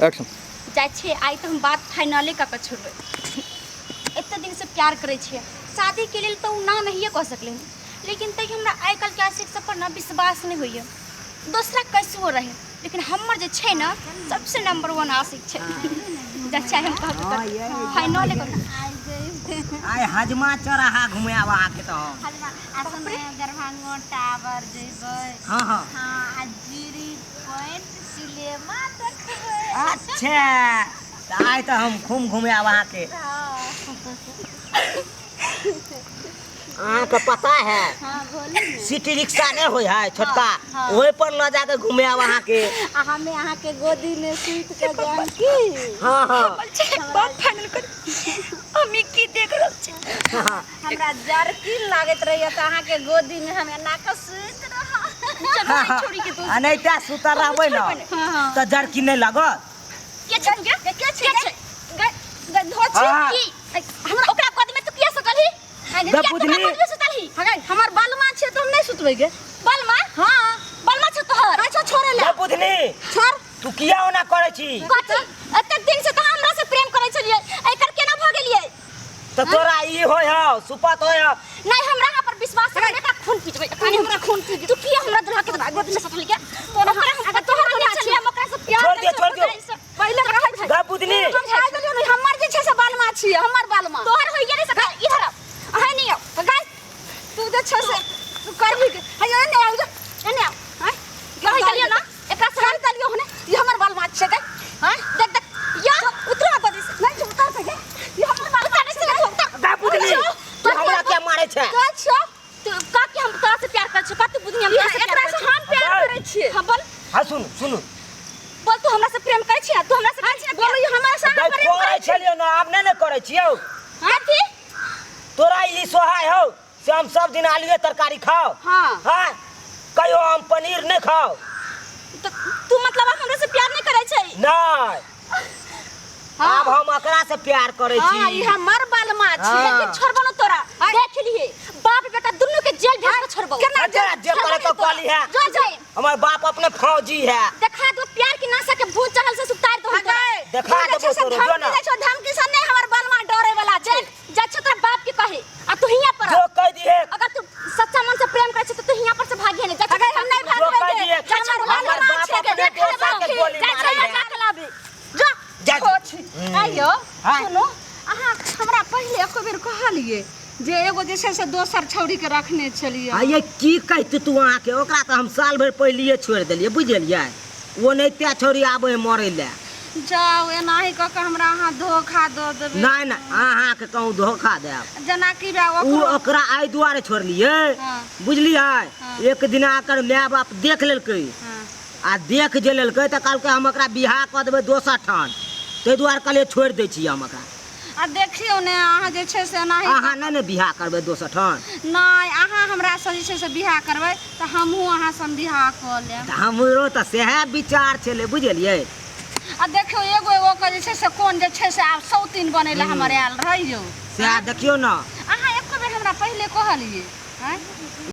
Action जाय छे आई तो हम बात फाइनले का छोड़बे। इतना दिन से प्यार करे छे, शादी के लिए तो ना नहीं कह सकले, लेकिन तई हमरा आइ काल के आशिक सब पर ना विश्वास नहीं होइए। दूसरा कैसो रहे, लेकिन हमर जे छे ना सबसे नंबर 1 आशिक छे। जा हम फाइनले का आय हजमा चौराहा घूमे आवा के तो हजमा असने दरभंगा टावर जेबै। हां हां हां अजीरी पॉइंट सिनेमा देखबै। अच्छा आय तो हम घूमे आवा के के पता है। हां बोली सिटी रिक्शा नहीं होय है छोटका, ओए पर ल जाके घूमे आवा के हमें अहाँ के गोदी में सूत के जान की। हां हां बात फाइनल कर। हम की देख रहल छी, हमरा जरकी लागत रही त अहाँ के गोदी में हमें नाक सूत रहा। छोड़ी के तो अनैता सुतर रहबै न त जरकी नहीं लागत। के छे के छे गधो छी की हमरा ओकरा गोदी में तू किया सकलही? बुझली हमर बालमा छे तो हम नहीं सुतबै गे। बलमा हां बलमा छ तोहर अच्छा छोड़े ले बुझली छोड़ तू किया ओना करे छी? कथि एते दिन से तो हमरा से प्रेम करे छलिए, एकर केना भ गेलिए? तो तोरा ई होय हो सुपत होय नहीं हमरा यहाँ पर विश्वास करे का खून पीटबै, कानी हमरा खून पीट तू किया हमरा दुल्हा के गोदी में सटल के? तोरा अगर तोहर दुल्हा छलिए हम ओकरा से प्यार छोड़ दियो पहले रहै छै गा बुझली हमर जे छे से बालमा छिए, हमर बालमा तोहर होइए नहीं सका। इधर आ नहीं आओ गाइस, तू जे छे से तू करबी के है ने आउ एने आओ हैं कहि चलिए ना एकरा से कर दलियो हने ये हमर बालमा छे के। हैं देख देख या उतरा गोदी से नहीं उतार पे गे ये हमर बालमा नहीं से होता गा बुझली तू हमरा क्या मारे छे? अच्छा तू का कि हम तोरा से प्यार कर छ का तू बुझनी हम एकरा से हम प्यार करे छिए। हां बोल हां सुन बोल तू हमरा से प्रेम करे छी, तू हमरा से करे छी बोलो ये हमरा से गा करे छलियो ना अब नहीं करे छियो। कथि तोरा ई सोहाय हो से हम सब दिन आलूए तरकारी खाओ। हां हां कहियो हम पनीर नहीं खाओ। तो तू मतलब हमरा से प्यार नहीं करे छै? नहीं अब हम एकरा से प्यार करे छी। हां ये हमर बालमा छे। लेकिन छोड़बो न तोरा देख लिए बाप बेटा दोनों के जेल भेज के छोड़बो। केना जे करे तो कली है जो जाए हमार बाप अपने फौजी है। देखा दो प्यार की नासा के भूत चढ़ल से सुतार दो देखा देबो तोरो जो ना धमकी से नहीं हमर बालमा डरे वाला छे। जा छतरा बाप के कहे आ तू हिया पर जो कह दिए अगर तू सच्चा मन से प्रेम करे छ तो तू हिया पर से भागे नहीं। जा अगर हम नहीं जो कह भागबे दिए हमर बाप अपने दोस्त के गोली मारे है। जा जा आइयो हाँ। सुनो अहाँ हमरा पहले एको बेर कहलिए जे एगो जे छै से दोसर छौड़ी के रखने छलिए। आ ये की कहत तू वहां के ओकरा तो हम साल भर पहले छोड़ देलिए बुझलिए। वो नहीं त्या छोरी आबे मरे ले जाओ एनाही क के हमरा अहाँ धोखा दो देबे। नहीं अहाँ के कहूँ धोखा देब जना कि बा उ ओकरा आई दुआरे छोड़लिए हाँ। बुझलिए। एक दिन आकर माय बाप देख लेलकै आ देख जे लेलकै त कहलकै हम एकरा बियाह क देबै दोसर ठान, ताहि दुआरे कहलिए छोड़ दै छी हम एकरा। आ देखियो ने अहाँ जे छै से एनाही अहाँ नहीं ने बियाह करबै दोसर ठान नहीं अहाँ हमरा से जे छै से बियाह करबै त हमहू अहाँ से बियाह क लेब। त हमरो त सेहे विचार छलै बुझलिए। आ देखियो एगो के जे छै से कोन जे छै से आब सौतीन बनै ले हमर आयल रहियो। सेहे देखियो ना अहाँ एको बेर हमरा पहले कहलिए हैं